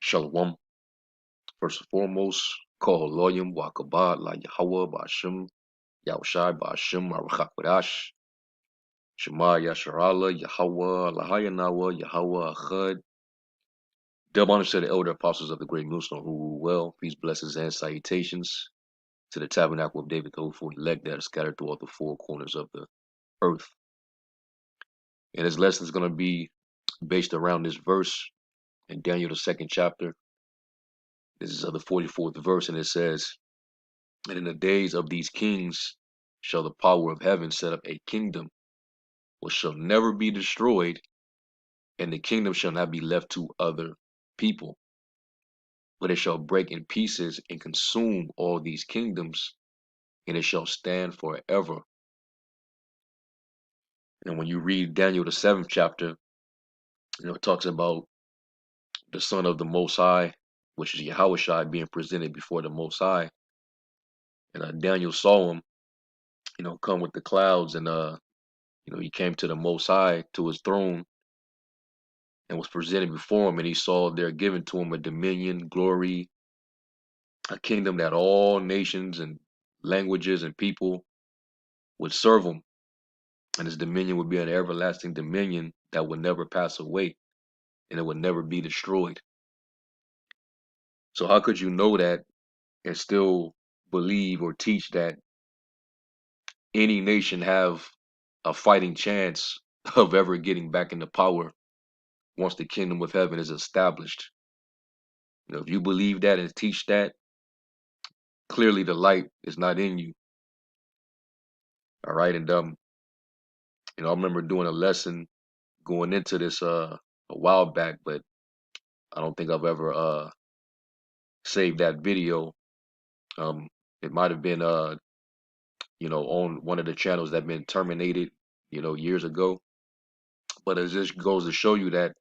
Shalom. First and foremost, call Loyam, Wakabad, La YAHAWAH, BaHa YAHWASHI, BaHa QADASH, Shema Yasharala, YAHAWAH, Lahayanawa, YAHAWAH AHCH. Double honor to the elder apostles of the great millstone who rule well. Peace, blessings, and salutations to the tabernacle of David, the hopeful elect that are scattered throughout the four corners of the earth. And this lesson is going to be based around this verse in Daniel, the 2nd chapter. This is the 44th verse, and it says, "And in the days of these kings shall the power of heaven set up a kingdom which shall never be destroyed, and the kingdom shall not be left to other people. But it shall break in pieces and consume all these kingdoms, and it shall stand forever." And when you read Daniel, the 7th chapter, it talks about the Son of the Most High, which is YAHAWASHI, being presented before the Most High. And Daniel saw him, come with the clouds, and he came to the Most High, to his throne, and was presented before him, and he saw there given to him a dominion, glory, a kingdom that all nations and languages and people would serve him, and his dominion would be an everlasting dominion that would never pass away, and it would never be destroyed. So how could you know that and still believe or teach that any nation have a fighting chance of ever getting back into power once the kingdom of heaven is established? If you believe that and teach that, clearly the light is not in you. All right. And I remember doing a lesson going into this a while back, but I don't think I've ever saved that video. It might have been on one of the channels that been terminated, years ago. But it just goes to show you that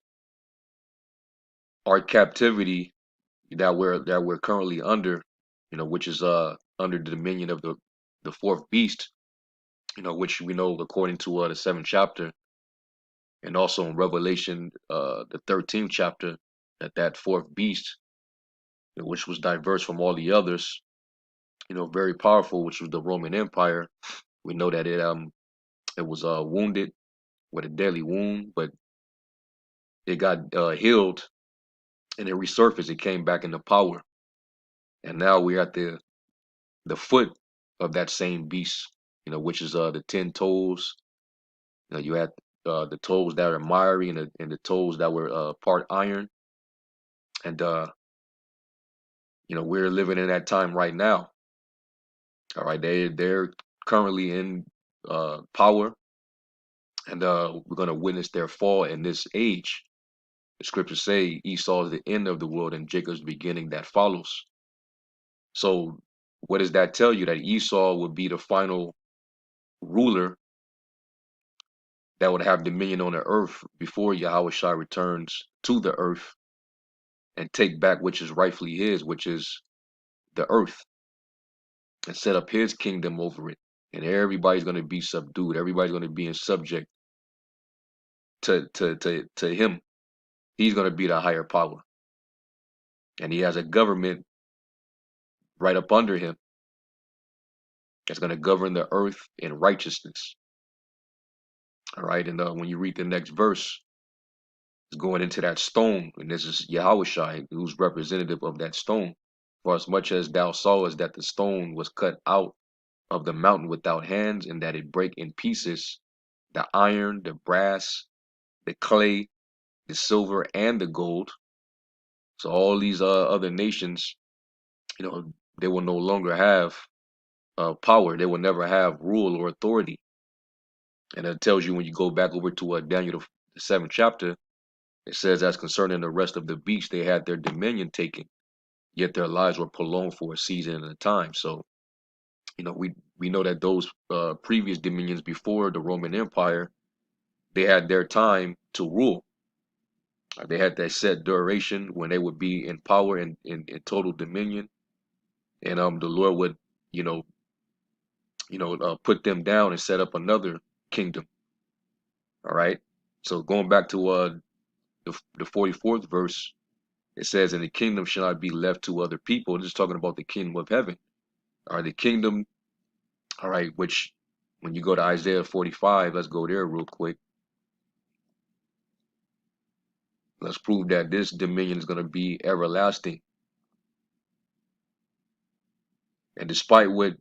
our captivity that we're currently under, which is under the dominion of the fourth beast, which we know according to the 7th chapter, and also in Revelation the 13th chapter, that fourth beast, which was diverse from all the others, very powerful, which was the Roman Empire. We know that it was wounded with a deadly wound, but it got healed, and it resurfaced. It came back into power, and now we're at the foot of that same beast, which is the 10 toes. You had the toes that are miry, and the toes that were part iron, and we're living in that time right now. All right, they're currently in power, and we're gonna witness their fall in this age. The scriptures say Esau is the end of the world and Jacob's beginning that follows. So what does that tell you? That Esau would be the final ruler that would have dominion on the earth before YAHWASHI returns to the earth and take back which is rightfully his, which is the earth, and set up his kingdom over it. And everybody's going to be subdued. Everybody's going to be in subject to him. He's going to be the higher power. And he has a government right up under him that's going to govern the earth in righteousness. All right. And when you read the next verse, it's going into that stone. And this is YAHWASHI, who's representative of that stone. For as much as thou sawest that the stone was cut out of the mountain without hands, and that it break in pieces the iron, the brass, the clay, the silver, and the gold. So all these other nations, they will no longer have power. They will never have rule or authority. And it tells you when you go back over to Daniel, the 7th chapter, it says, as concerning the rest of the beasts, they had their dominion taken, yet their lives were prolonged for a season and a time. So, we know that those previous dominions before the Roman Empire, they had their time to rule. They had that set duration when they would be in power and in total dominion, and the Lord would, put them down and set up another kingdom. All right. So going back to the 44th verse, It says, and the kingdom shall not be left to other people. This is talking about the kingdom of heaven. All right, the kingdom, all right, which when you go to Isaiah 45, let's go there real quick. Let's prove that this dominion is going to be everlasting. And despite what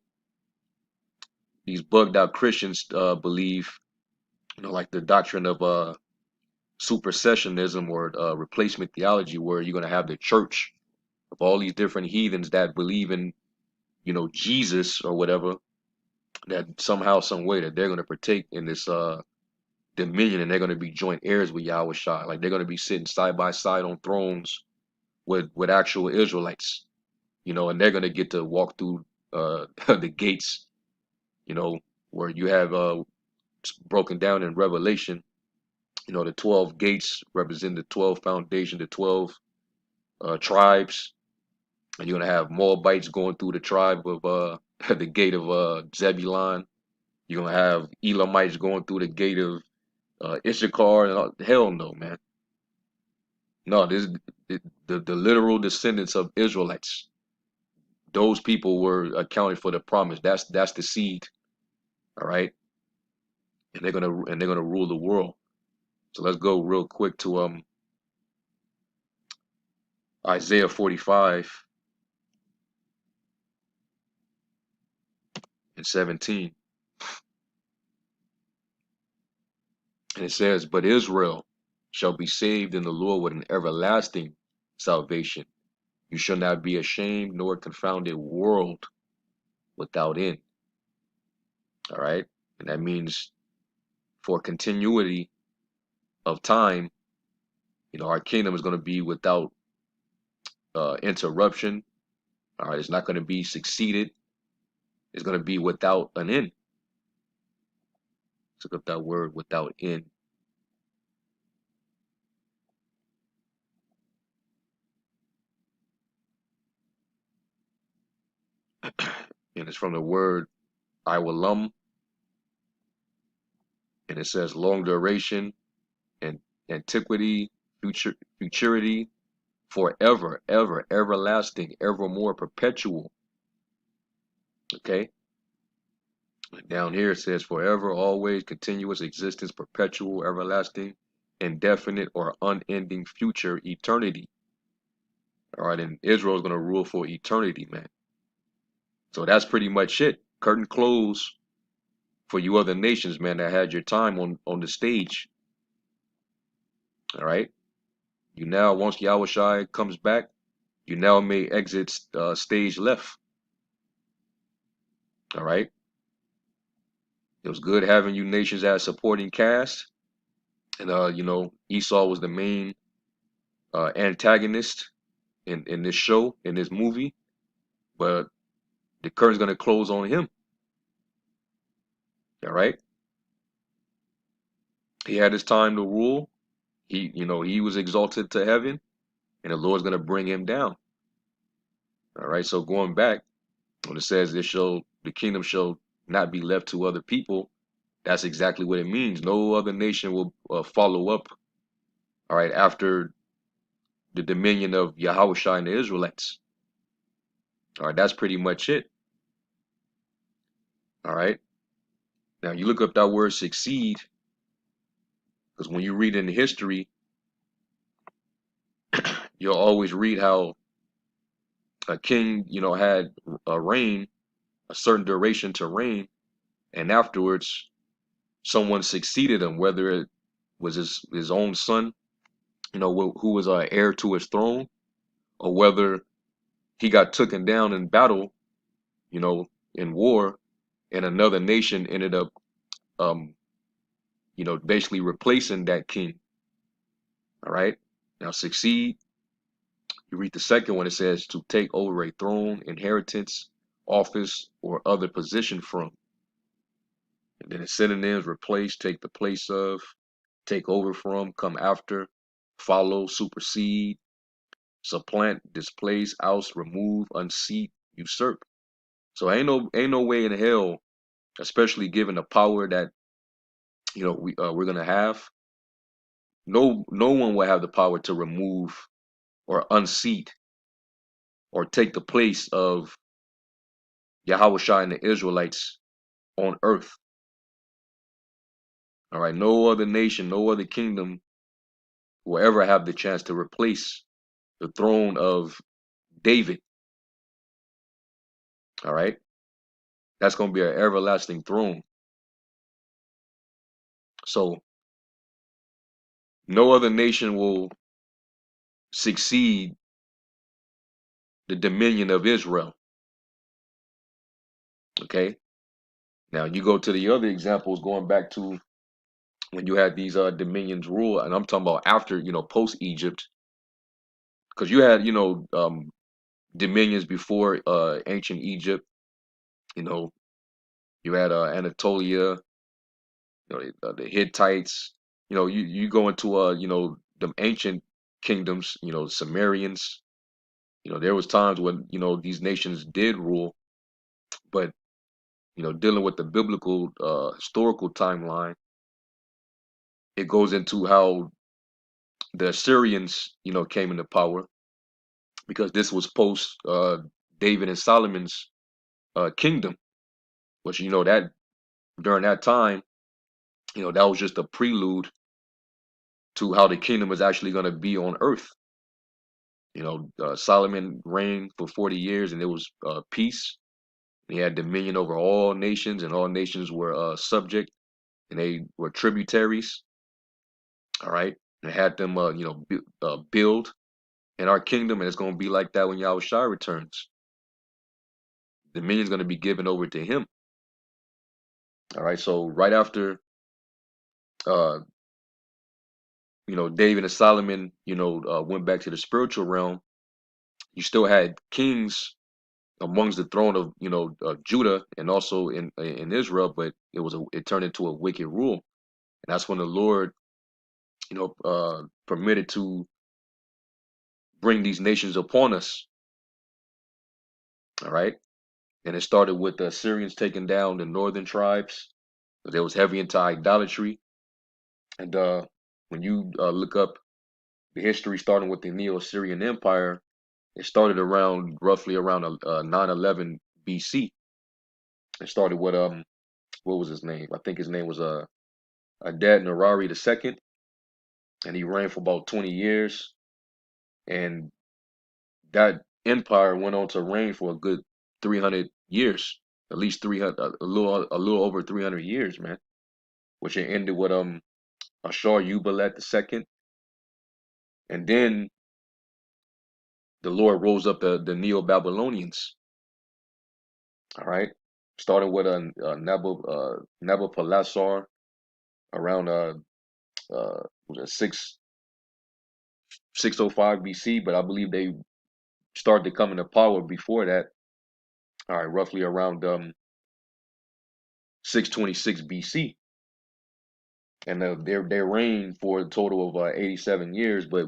these bugged out Christians believe, like the doctrine of supersessionism or replacement theology, where you're going to have the church of all these different heathens that believe in, Jesus or whatever, that somehow, some way that they're going to partake in this dominion, and they're going to be joint heirs with YAHWASHI. Like they're going to be sitting side by side on thrones with actual Israelites, and they're going to get to walk through the gates, where you have broken down in Revelation, the 12 gates represent the 12 foundation, the 12 tribes, and you're going to have Moabites going through the tribe of the gate of Zebulon. You're going to have Elamites going through the gate of Issachar. And hell no, man. No, the literal descendants of Israelites. Those people were accounted for the promise. That's the seed. All right. And they're gonna rule the world. So let's go real quick to Isaiah 45 and 17. And it says, but Israel shall be saved in the Lord with an everlasting salvation. You shall not be ashamed nor confounded, world without end. All right. And that means for continuity of time, our kingdom is going to be without interruption. All right. It's not going to be succeeded. It's going to be without an end. Look up that word, without end. And it's from the word Iwalam. And it says long duration and antiquity, futurity, forever, ever, everlasting, evermore, perpetual. Okay. Down here it says forever, always, continuous existence, perpetual, everlasting, indefinite or unending future, eternity. All right. And Israel is going to rule for eternity, man. So that's pretty much it. Curtain closed for you other nations, man, that had your time on the stage. All right. You now, once YAHWASHI comes back, you now may exit stage left. All right. It was good having you nations as supporting cast. And, Esau was the main antagonist in this show, in this movie. But the curtain's going to close on him. All right. He had his time to rule. He was exalted to heaven, and the Lord's going to bring him down. All right. So going back, when it says the kingdom shall not be left to other people, that's exactly what it means. No other nation will follow up. All right. After the dominion of YAHWASHI and the Israelites. All right. That's pretty much it. All right. Now you look up that word succeed, because when you read in history, you'll always read how a king, had a reign, a certain duration to reign, and afterwards someone succeeded him, whether it was his own son, who was heir to his throne, or whether he got taken down in battle, in war, and another nation ended up, basically replacing that king. All right. Now succeed. You read the second one, it says to take over a throne, inheritance, office, or other position from. And then the synonyms: replace, take the place of, take over from, come after, follow, supersede, supplant, displace, oust, remove, unseat, usurp. So ain't no way in hell, especially given the power that we're gonna have. No one will have the power to remove or unseat or take the place of Yahawashi and the Israelites on earth. All right, no other nation, no other kingdom will ever have the chance to replace the throne of David. All right, that's going to be an everlasting throne. So no other nation will succeed the dominion of Israel. Okay, now you go to the other examples, going back to when you had these dominions rule, and I'm talking about after, post Egypt, because you had, dominions before ancient Egypt. You know, you had Anatolia, the Hittites. You go into the ancient kingdoms. Sumerians. There was times when these nations did rule, but dealing with the biblical historical timeline, it goes into how the Assyrians came into power, because this was post David and Solomon's kingdom, which that during that time, that was just a prelude to how the kingdom is actually going to be on earth. Solomon reigned for 40 years, and there was peace. He had dominion over all nations, and all nations were subject, and they were tributaries. All right, and had them, build in our kingdom, and it's going to be like that when Yahushua returns. Dominion is going to be given over to him. All right, so right after, uh, David and Solomon, went back to the spiritual realm, you still had kings amongst the throne of, Judah and also in Israel, but it turned into a wicked rule, and that's when the Lord, permitted to bring these nations upon us. All right, and it started with the Assyrians taking down the northern tribes. There was heavy into idolatry, and when you look up the history starting with the Neo-Assyrian Empire, it started around roughly around 911 BC. It started with what was his name? I think his name was Adad Nerari II, and he reigned for about 20 years, and that empire went on to reign for a good 300 years, at least 300, a little over 300 years, man. Which it ended with Ashur Uballet II, and then the Lord rose up the Neo-Babylonians. All right, starting with Nabopolassar around was it 605 BC, but I believe they started to come into power before that. All right, roughly around 626 BC, and they reigned for a total of 87 years. But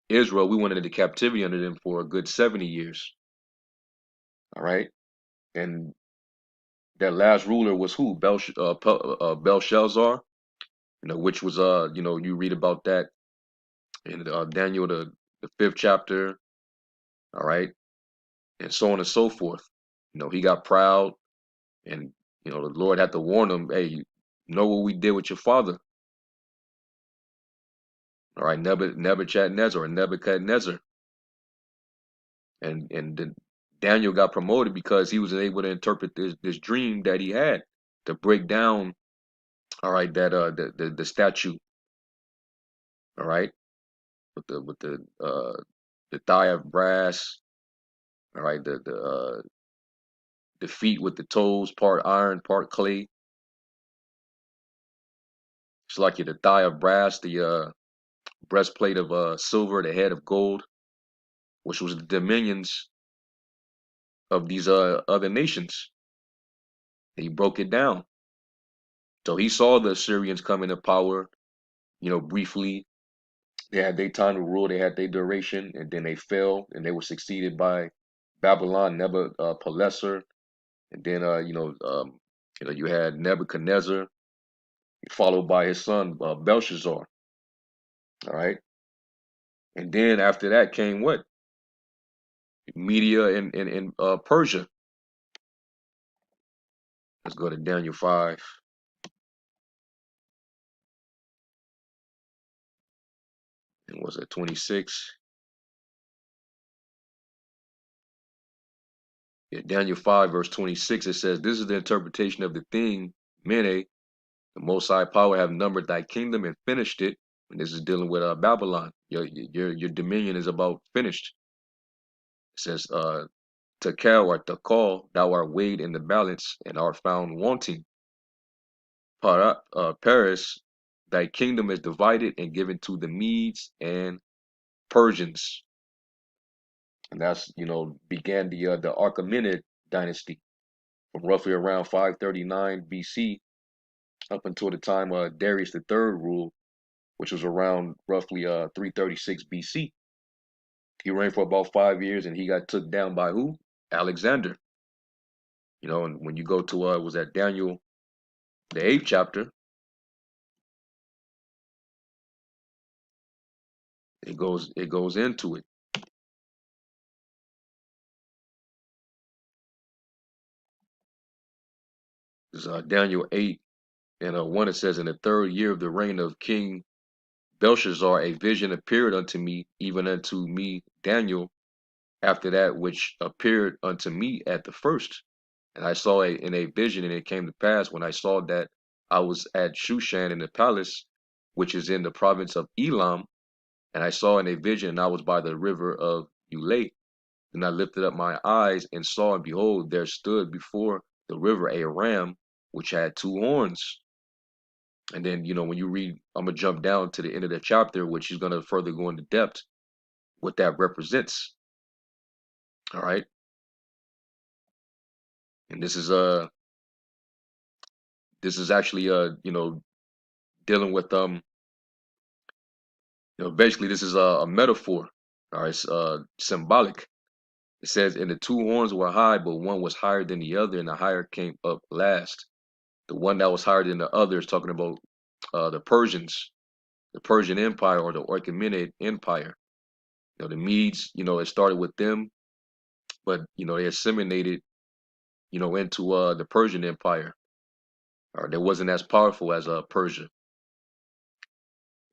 Israel, we went into captivity under them for a good 70 years. All right, and that last ruler was who? Belshazzar, which was you read about that in Daniel the 5th chapter. All right, and so on and so forth. He got proud, and the Lord had to warn him, hey, you know what we did with your father. All right, Nebuchadnezzar, and then Daniel got promoted because he was able to interpret this dream that he had, to break down, all right, that the statue, all right, the thigh of brass, all right, the feet with the toes, part iron, part clay. It's like the thigh of brass, the breastplate of silver, the head of gold, which was the dominions of these other nations. And he broke it down. So he saw the Assyrians come into power, briefly. They had their time to rule, they had their duration, and then they fell, and they were succeeded by Babylon, Nebuchadnezzar, and then you had Nebuchadnezzar, followed by his son Belshazzar. All right, And then after that came what? Media in Persia. Let's go to Daniel 5. And was it 26? Yeah, Daniel 5, verse 26, it says, "This is the interpretation of the thing, Mene, the Most High Power have numbered thy kingdom and finished it." And this is dealing with Babylon. Your dominion is about finished. It says, Tekel or Tekal, thou art weighed in the balance and art found wanting. Paris, thy kingdom is divided and given to the Medes and Persians. And that's, began the Achaemenid dynasty from roughly around 539 BC up until the time Darius III ruled, which was around roughly 336 BC. He reigned for about 5 years, and he got took down by who? Alexander. And when you go to was that Daniel, the 8th chapter, it goes into it. It's Daniel 8 and 1. It says, "In the 3rd year of the reign of King Belshazzar, a vision appeared unto me, even unto me Daniel, after that which appeared unto me at the first. And I saw in a vision, and it came to pass when I saw that I was at Shushan in the palace, which is in the province of Elam, and I saw in a vision, and I was by the river of Ulai. And I lifted up my eyes and saw, and behold, there stood before the river a ram which had 2 horns." And then, when you read, I'm going to jump down to the end of the chapter, which is going to further go into depth what that represents. All right. And this is actually dealing with basically this is a metaphor. All right, it's symbolic. It says, "And the 2 horns were high, but one was higher than the other, and the higher came up last." The one that was higher than the other is talking about the Persians, the Persian Empire, or the Achaemenid Empire. The Medes, it started with them, but they assimilated, into the Persian Empire. Or they wasn't as powerful as Persia.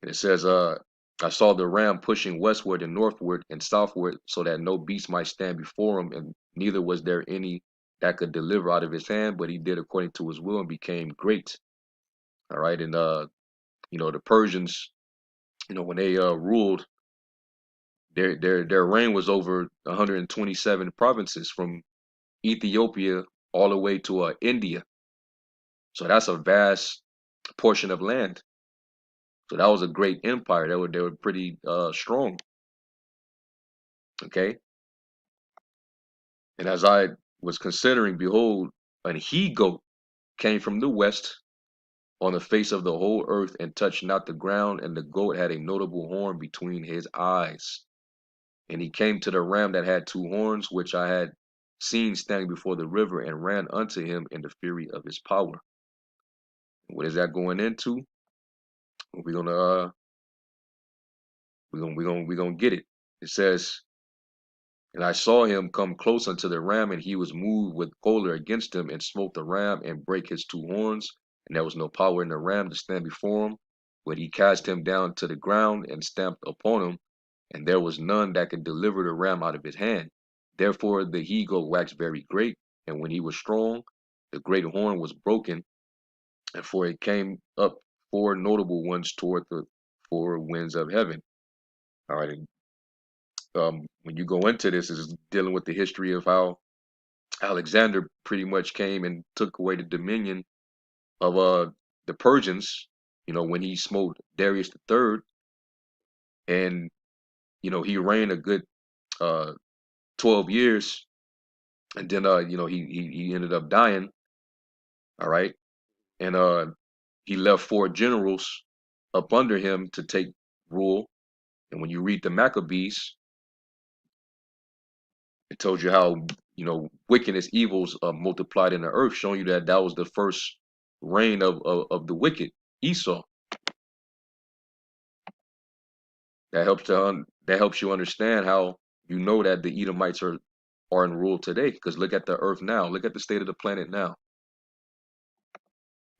And it says, "I saw the ram pushing westward and northward and southward, so that no beast might stand before him, and neither was there any that could deliver out of his hand, but he did according to his will and became great." All right, and the Persians, when they ruled, their reign was over 127 provinces from Ethiopia all the way to India. So that's a vast portion of land. So that was a great empire. They were pretty strong. Okay. And as I was considering, behold, an he-goat came from the west on the face of the whole earth and touched not the ground, and the goat had a notable horn between his eyes. And he came to the ram that had 2 horns, which I had seen standing before the river, and ran unto him in the fury of his power. What is that going into? We're gonna get it. It says, "And I saw him come close unto the ram, and he was moved with choler against him, and smote the ram, and brake his 2 horns. And there was no power in the ram to stand before him, but he cast him down to the ground, and stamped upon him, and there was none that could deliver the ram out of his hand. Therefore the he-goat waxed very great, and when he was strong, the great horn was broken, and for it came up 4 notable ones toward the 4 winds of heaven." All right. When you go into this, is dealing with the history of how Alexander pretty much came and took away the dominion of the Persians, when he smote Darius III, and he reigned a good 12 years, and then he ended up dying. All right. And he left 4 generals up under him to take rule. And when you read the Maccabees, it tells you how wickedness, evils multiplied in the earth, showing you that was the first reign of the wicked, Esau. That helps to that helps you understand how you know that the Edomites are in rule today. Because look at the earth now. Look at the state of the planet now.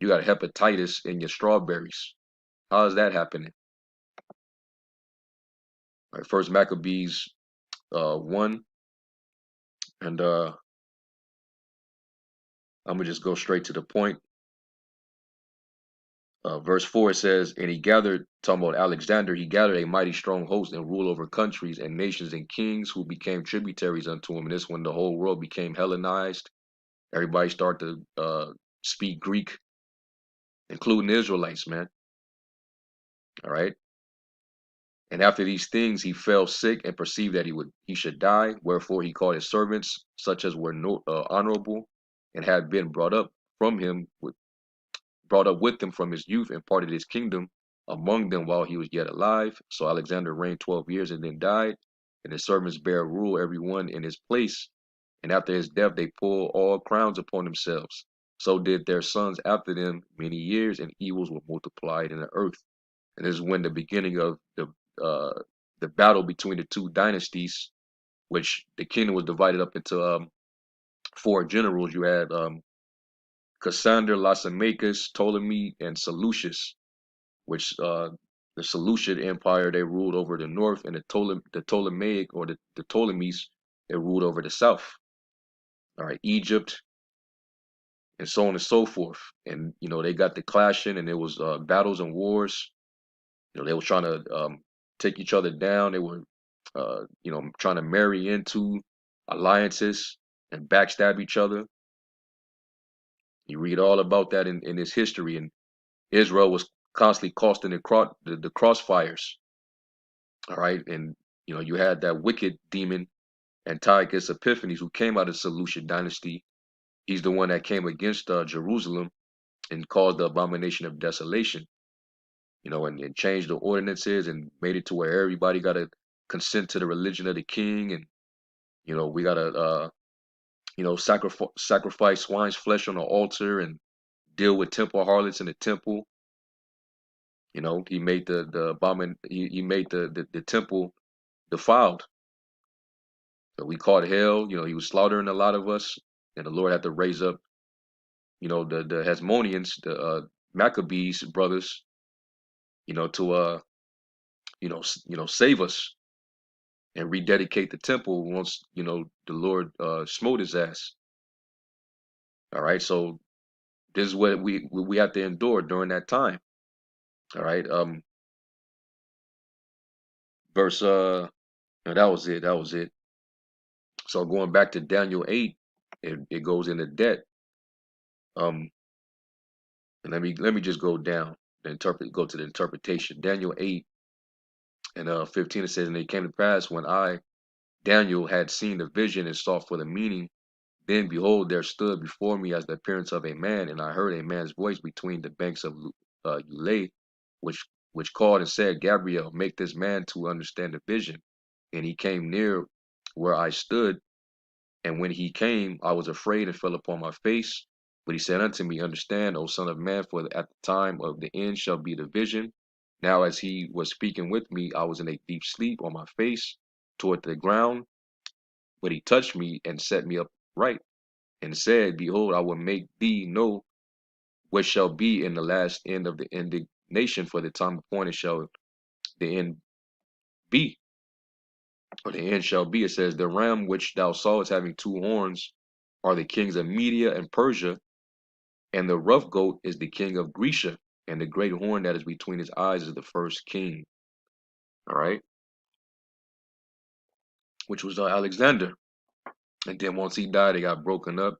You got hepatitis in your strawberries. How is that happening? All right, First Maccabees 1, and I'm gonna just go straight to the point. Verse 4, it says, and he gathered, talking about Alexander, he gathered a mighty strong host and ruled over countries and nations and kings who became tributaries unto him. And this when the whole world became Hellenized. Everybody started to speak Greek, including the Israelites, man. All right. And after these things, he fell sick and perceived that he should die. Wherefore he called his servants, such as were honorable, and had been brought up with him from his youth, and parted his kingdom among them while he was yet alive. So Alexander reigned 12 years and then died, and his servants bare rule every one in his place. And after his death, they pulled all crowns upon themselves. So did their sons after them many years, and evils were multiplied in the earth. And this is when the beginning of the battle between the two dynasties, which the kingdom was divided up into four generals. You had Cassander, Lysimachus, Ptolemy, and Seleucus, which the Seleucid Empire, they ruled over the north, and the Ptolemaic, or the Ptolemies, they ruled over the south. All right, Egypt, and so on and so forth. And they got the clashing, and it was battles and wars. They were trying to take each other down. They were trying to marry into alliances and backstab each other. You read all about that in this history, and Israel was constantly caught in the crossfires. All right, and you had that wicked demon Antiochus Epiphanes, who came out of the Seleucid dynasty. He's the one that came against Jerusalem and caused the abomination of desolation. And changed the ordinances and made it to where everybody got to consent to the religion of the king, and we got to sacrifice swine's flesh on the altar and deal with temple harlots in the temple. He made he made the temple defiled. So we caught hell. He was slaughtering a lot of us, and the Lord had to raise up, the Hasmoneans, the Maccabees brothers, to save us and rededicate the temple once the Lord smote his ass. All right, so this is what we have to endure during that time. All right, verse no, that was it. So going back to Daniel 8, it goes into debt. And let me just go down and go to the interpretation. Daniel 8 and 15, it says, and it came to pass when I, Daniel, had seen the vision and sought for the meaning, then behold, there stood before me as the appearance of a man, and I heard a man's voice between the banks of Ulai, which called and said, Gabriel, make this man to understand the vision. And he came near where I stood, and when he came, I was afraid and fell upon my face. But he said unto me, understand, O son of man, for at the time of the end shall be the vision. Now as he was speaking with me, I was in a deep sleep on my face toward the ground. But he touched me and set me upright, and said, behold, I will make thee know what shall be in the last end of the indignation, for the time appointed shall the end be. Or the end shall be. It says, the ram which thou sawest having two horns are the kings of Media and Persia, and the rough goat is the king of Grecia, and the great horn that is between his eyes is the first king. All right, which was Alexander. And then once he died, it got broken up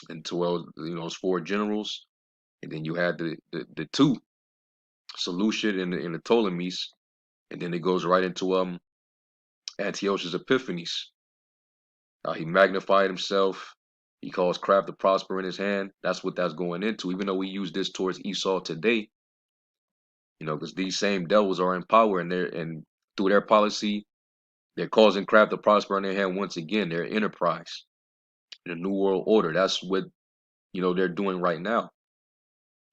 into those four generals, and then you had the two Seleucid and the Ptolemies, and then it goes right into Antiochus Epiphanes. He magnified himself. He caused craft to prosper in his hand. That's what that's going into. Even though we use this towards Esau today, because these same devils are in power, and through their policy, they're causing craft to prosper in their hand once again. Their enterprise, the New World Order. That's what they're doing right now,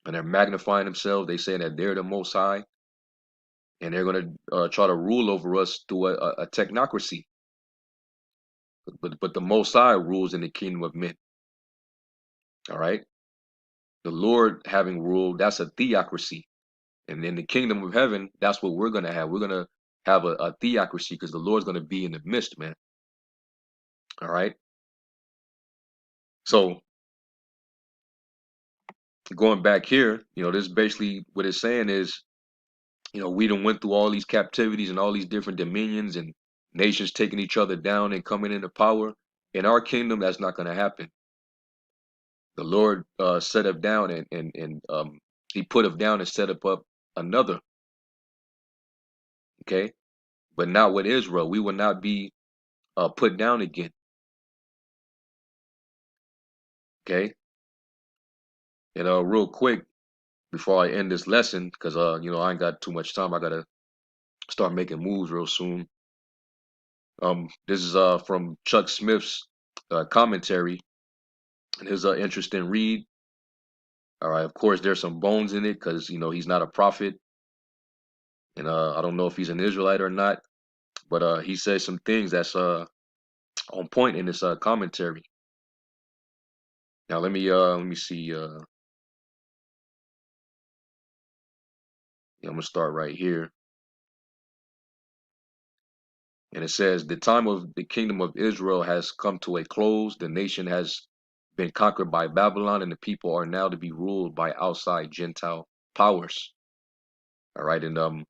and they're magnifying themselves. They say that they're the Most High, and they're going to try to rule over us through a technocracy. But the Most High rules in the kingdom of men. All right, the Lord having ruled, that's a theocracy, and in the kingdom of heaven, that's what we're going to have. We're going to have a theocracy because the Lord's going to be in the midst, man. All right. So going back here, this is basically what it's saying is, we done went through all these captivities and all these different dominions and nations taking each other down and coming into power. In our kingdom, that's not going to happen. The Lord set up down and he put up down and set up another. Okay. But not with Israel. We will not be put down again. Okay. And real quick before I end this lesson, because I ain't got too much time. I gotta start making moves real soon. This is from Chuck Smith's commentary, and it's an interesting read. All right, of course, there's some bones in it because he's not a prophet, and I don't know if he's an Israelite or not, but he says some things that's on point in this commentary. Now let me see. I'm gonna start right here, and it says the time of the kingdom of Israel has come to a close. The nation has been conquered by Babylon, and the people are now to be ruled by outside Gentile powers. All right, and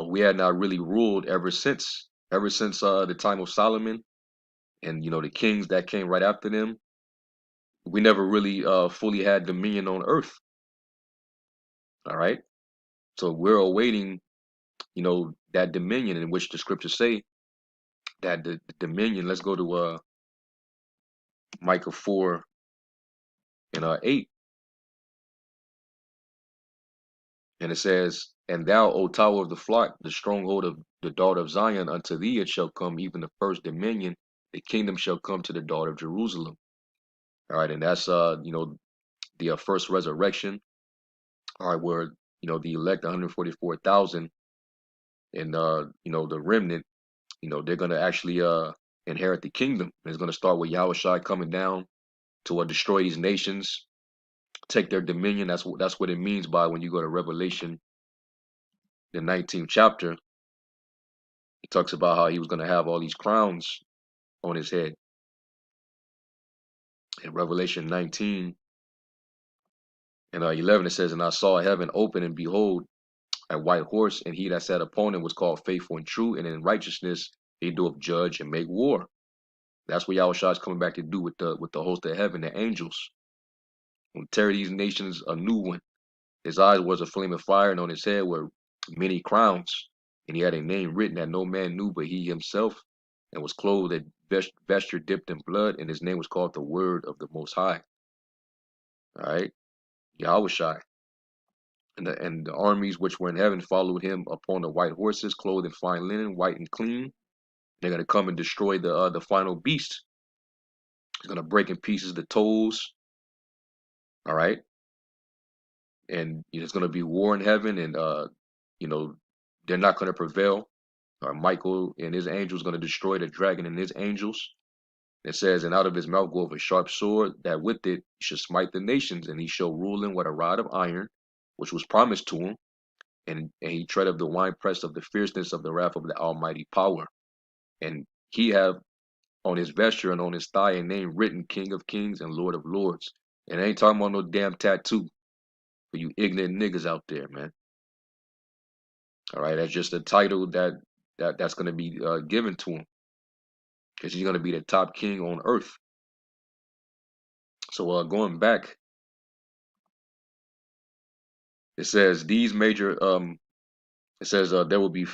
we had not really ruled ever since the time of Solomon, and the kings that came right after them. We never really fully had dominion on earth. All right, so we're awaiting that dominion in which the scriptures say that the dominion. Let's go to Micah 4 and 8, and it says, "And thou, O tower of the flock, the stronghold of the daughter of Zion, unto thee it shall come, even the first dominion. The kingdom shall come to the daughter of Jerusalem." All right, and that's the first resurrection. All right, where the elect 144,000 and the remnant, they're gonna actually inherit the kingdom. And it's gonna start with YAHAWASHI coming down to destroy these nations, take their dominion. That's what it means by when you go to Revelation, the 19th chapter. It talks about how he was gonna have all these crowns on his head. In Revelation 19 and 11, it says, "And I saw heaven open, and behold, a white horse, and he that sat upon him was called Faithful and True, and in righteousness he doeth judge and make war." That's what Yahushua is coming back to do with the host of heaven, the angels. And tear these nations a new one. His eyes was a flame of fire, and on his head were many crowns. And he had a name written that no man knew but he himself, and was clothed in vesture dipped in blood, and his name was called the Word of the Most High. All right, Yahushua. And the armies which were in heaven followed him upon the white horses, clothed in fine linen, white and clean. They're gonna come and destroy the final beast. He's gonna break in pieces the toes. All right, and there's gonna be war in heaven, and you know they're not gonna prevail. Michael and his angels gonna destroy the dragon and his angels. It says, "And out of his mouth goeth a sharp sword, that with it he shall smite the nations, and he shall rule them with a rod of iron, which was promised to him. And he tread of the winepress of the fierceness of the wrath of the Almighty power. And he have on his vesture and on his thigh a name written, King of Kings and Lord of Lords." And I ain't talking about no damn tattoo for you ignorant niggas out there, man. All right, that's just a title that's going to be given to him, because he's going to be the top king on earth. So going back, it says there will be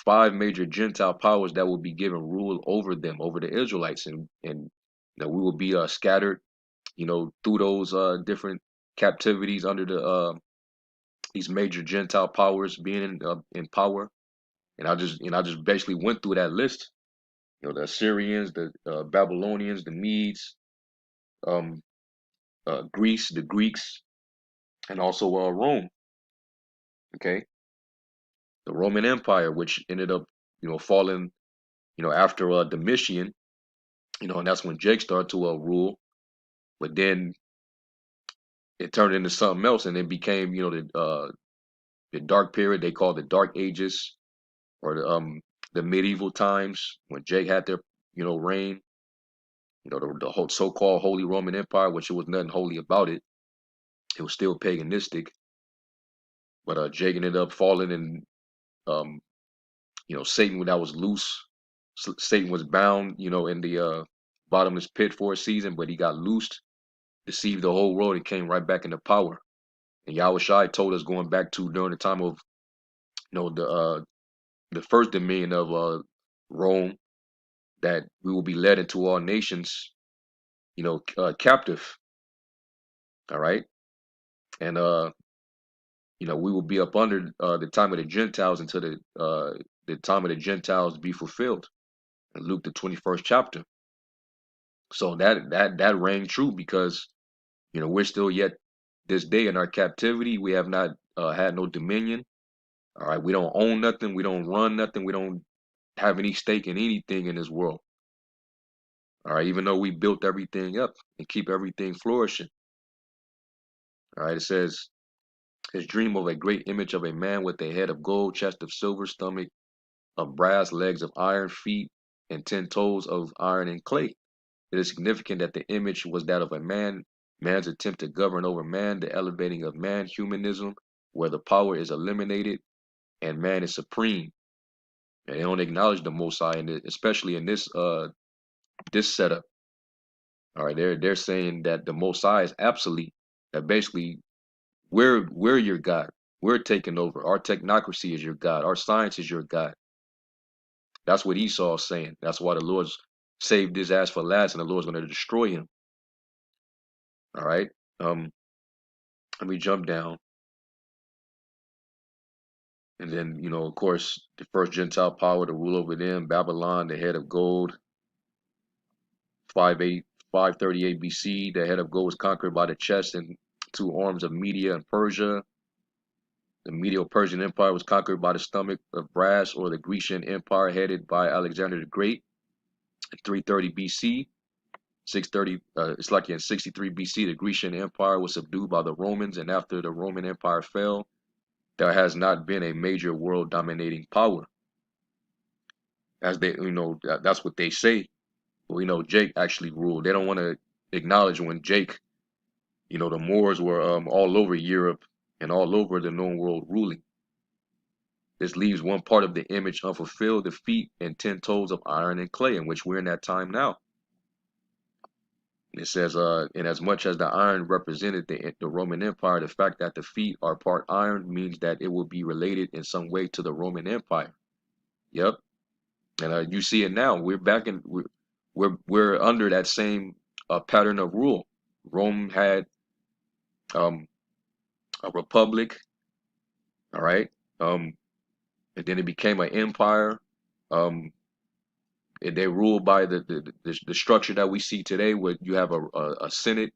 5 major Gentile powers that will be given rule over them, over the Israelites, and we will be scattered, through those different captivities under these major Gentile powers being in power. And I just basically went through that list. The Assyrians, the Babylonians, the Medes, um, Greece, the Greeks, and also Rome. Okay, The Roman Empire, which ended up, falling, after Domitian, and that's when Jake started to rule. But then it turned into something else, and it became, the dark period they call the Dark Ages, or the medieval times when Jake had their, reign. The whole so-called Holy Roman Empire, which it was nothing holy about it. It was still paganistic. But Jake ended up falling, and um, Satan, that was loose. Satan was bound, in the bottomless pit for a season, but he got loosed, deceived the whole world, and came right back into power. And YAHAWASHI told us, going back to during the time of, the first dominion of Rome, that we will be led into all nations, captive. All right, and we will be up under the time of the Gentiles until the time of the Gentiles be fulfilled. In Luke the 21st chapter. So that rang true, because we're still yet this day in our captivity. We have not had no dominion. All right, we don't own nothing. We don't run nothing. We don't have any stake in anything in this world. All right, even though we built everything up and keep everything flourishing. All right, it says, his dream of a great image of a man with a head of gold, chest of silver, stomach of brass, legs of iron, feet and 10 toes of iron and clay. It is significant that the image was that of a man, man's attempt to govern over man, the elevating of man, humanism, where the power is eliminated and man is supreme. And they don't acknowledge the Most High, especially in this setup. All right, they're saying that the Most High is absolute. That basically we're your God. We're taking over. Our technocracy is your God. Our science is your God. That's what Esau's saying. That's why the Lord's saved his ass for last, and the Lord's going to destroy him. All right. Let me jump down. And then, of course, the first Gentile power to rule over them, Babylon, the head of gold, 538 BC. The head of gold was conquered by the chest and 2 arms of Media and Persia. The Medo-Persian Empire was conquered by the stomach of brass, or the Grecian Empire headed by Alexander the Great in 330 BC. 630, it's like in 63 BC, the Grecian Empire was subdued by the Romans, and after the Roman Empire fell, there has not been a major world dominating power. As they, that's what they say. But Jake actually ruled. They don't want to acknowledge when Jake, the Moors were all over Europe and all over the known world ruling. This leaves one part of the image unfulfilled, the feet and 10 toes of iron and clay, in which we're in that time now. It says, and as much as the iron represented the Roman Empire, the fact that the feet are part iron means that it will be related in some way to the Roman Empire. Yep. And you see it now. We're back in, we're under that same pattern of rule. Rome had a republic, all right, and then it became an empire. And they ruled by the structure that we see today, where you have a Senate,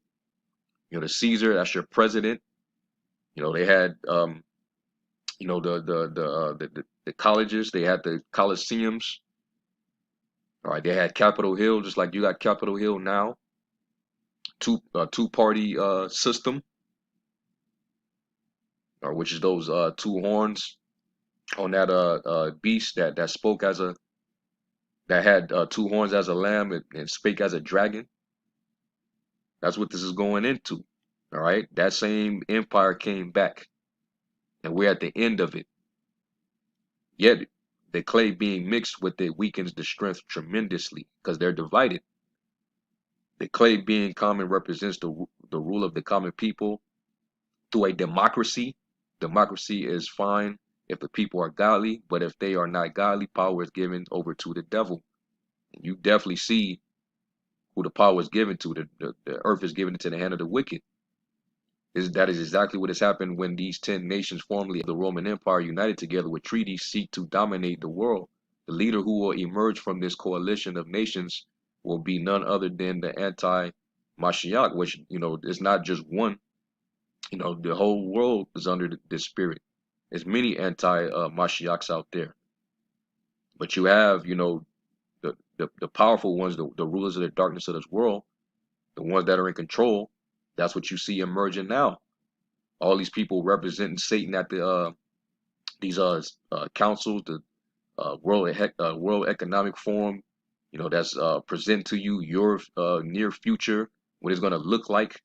the Caesar, that's your president. They had the colleges, they had the coliseums. All right, they had Capitol Hill, just like you got Capitol Hill now. Two-party system, which is those 2 horns on that beast that spoke as a, that had 2 horns as a lamb and spake as a dragon. That's what this is going into. All right, that same empire came back, and we're at the end of it. Yet the clay being mixed with it weakens the strength tremendously, because they're divided. The clay being common represents the rule of the common people through a democracy. Democracy is fine if the people are godly, but if they are not godly, power is given over to the devil. And you definitely see who the power is given to. The earth is given into the hand of the wicked. That is exactly what has happened when these 10 nations formerly of the Roman Empire united together with treaties seek to dominate the world. The leader who will emerge from this coalition of nations will be none other than the anti-Mashiach, which, is not just one. The whole world is under this spirit. There's many anti-Mashiachs out there, but you have, you know, the powerful ones, the rulers of the darkness of this world, the ones that are in control. That's what you see emerging now. All these people representing Satan at the these councils, the World Economic Forum. You know, that's present to you your near future, what it's going to look like,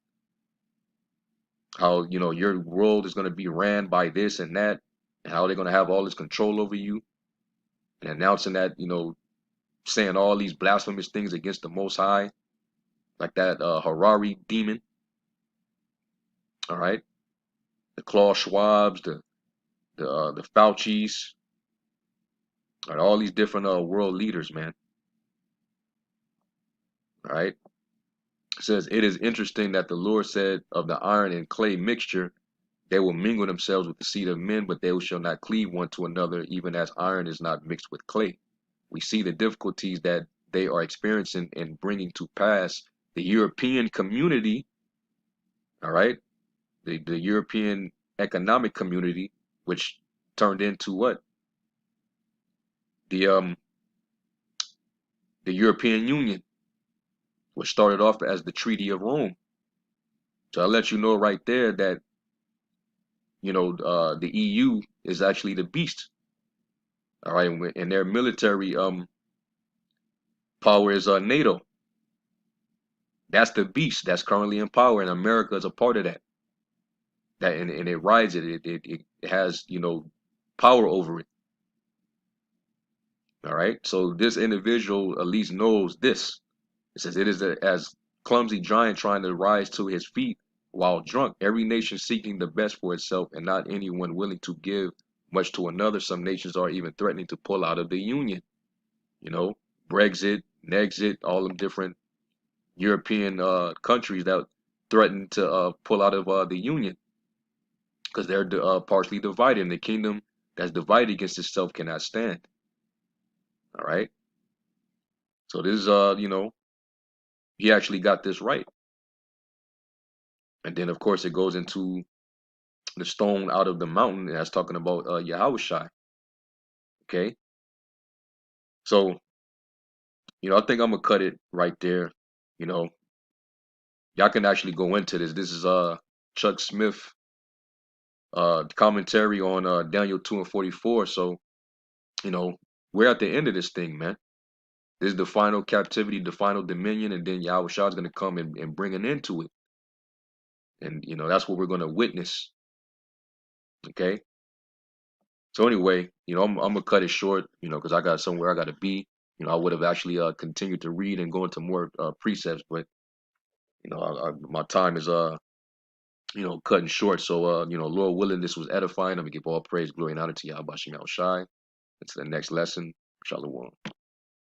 how, you know, your world is going to be ran by this and that, and how they're going to have all this control over you, and announcing that, you know, saying all these blasphemous things against the Most High, like that Harari demon. All right, the Klaus Schwabs, the Faucis, and all these different world leaders, man. All right. It says, it is interesting that the Lord said of the iron and clay mixture, they will mingle themselves with the seed of men, but they shall not cleave one to another, even as iron is not mixed with clay. We see the difficulties that they are experiencing in bringing to pass the European community, all right, the European economic community, which turned into what? The European Union, which started off as the Treaty of Rome. So I'll let you know right there that, you know, the EU is actually the beast. All right, and their military power is NATO. That's the beast that's currently in power, and America is a part of that. And it rides it. It has, you know, power over it. All right. So this individual at least knows this. It says it is as clumsy giant trying to rise to his feet while drunk. Every nation seeking the best for itself, and not anyone willing to give much to another. Some nations are even threatening to pull out of the union. You know, Brexit, Nexit, all them different European countries that threaten to pull out of the union because they're partially divided, and the kingdom that's divided against itself cannot stand. All right. So this is you know, he actually got this right. And then of course it goes into the stone out of the mountain, and that's talking about YAHAWASHI. Okay. So, you know, I think I'm gonna cut it right there. You know, y'all can actually go into this. This is Chuck Smith commentary on Daniel 2:44. So, you know, we're at the end of this thing, man. This is the final captivity, the final dominion, and then Yahushua is going to come and bring an end to it. And, you know, that's what we're going to witness. Okay. So anyway, you know, I'm going to cut it short, you know, because I got somewhere I got to be. You know, I would have actually continued to read and go into more precepts, but, you know, my time is, you know, cutting short. So, you know, Lord willing, this was edifying. I'm going to give all praise, glory, and honor to Yahweh Shem Shai. Until the next lesson, Shalom.